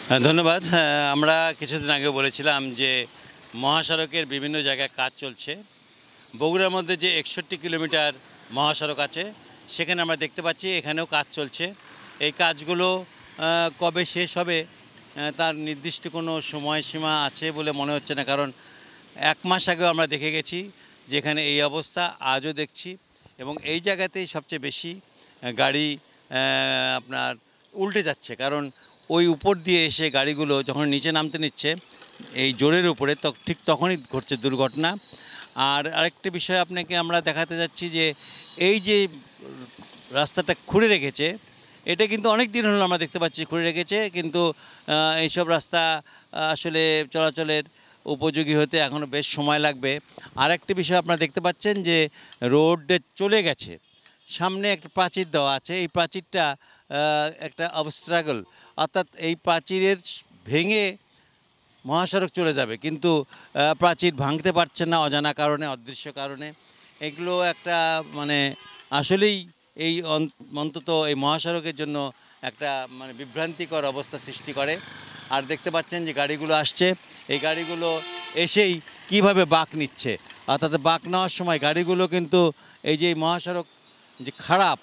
ধন্যবাদ। হ্যাঁ, আমরা কিছুদিন আগে বলেছিলাম যে মহাসড়কের বিভিন্ন জায়গায় কাজ চলছে। বগুড়ার মধ্যে যে ৬১ কিলোমিটার মহাসড়ক আছে, সেখানে আমরা দেখতে পাচ্ছি এখানেও কাজ চলছে। এই কাজগুলো কবে শেষ হবে তার নির্দিষ্ট কোনো সময়সীমা আছে বলে মনে হচ্ছে না। কারণ ১ মাস আগেও আমরা দেখে গেছি যেখানে এই অবস্থা, আজও দেখছি। এবং এই জায়গাতেই সবচেয়ে বেশি গাড়ি আপনার উল্টে যাচ্ছে। কারণ ওই উপর দিয়ে এসে গাড়িগুলো যখন নিচে নামতে নিচ্ছে এই জোরের উপরে, ঠিক তখনই ঘটছে দুর্ঘটনা। আর আরেকটা বিষয় আপনাকে আমরা দেখাতে যাচ্ছি যে এই যে রাস্তাটা খুঁড়ে রেখেছে, এটা কিন্তু অনেক দিন হলো আমরা দেখতে পাচ্ছি খুঁড়ে রেখেছে, কিন্তু এইসব রাস্তা আসলে চলাচলের উপযোগী হতে এখনও বেশ সময় লাগবে। আরেকটি বিষয় আপনারা দেখতে পাচ্ছেন যে রোডে চলে গেছে, সামনে একটা প্রাচীর দেওয়া আছে। এই প্রাচীরটা একটা অবস্ট্রাগল, অর্থাৎ এই প্রাচীরের ভেঙে মহাসড়ক চলে যাবে, কিন্তু প্রাচীর ভাঙতে পারছে না অজানা কারণে, অদৃশ্য কারণে। এগুলো একটা মানে আসলেই এই অন্তত এই মহাসড়কের জন্য একটা মানে বিভ্রান্তিকর অবস্থা সৃষ্টি করে। আর দেখতে পাচ্ছেন যে গাড়িগুলো আসছে, এই গাড়িগুলো এসেই কিভাবে বাঁক নিচ্ছে, অর্থাৎ বাঁক নেওয়ার সময় গাড়িগুলো কিন্তু এই যে মহাসড়ক যে খারাপ,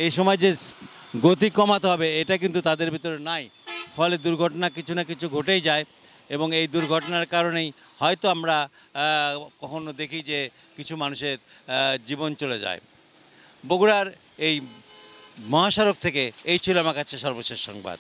এই সময় যে গতি কমাতে হবে এটা কিন্তু তাদের ভিতরে নাই। ফলে দুর্ঘটনা কিছু না কিছু ঘটেই যায়। এবং এই দুর্ঘটনার কারণেই হয়তো আমরা কখনো দেখি যে কিছু মানুষের জীবন চলে যায়। বগুড়ার এই মহাসড়ক থেকে এই ছিল আমার কাছে সর্বশেষ সংবাদ।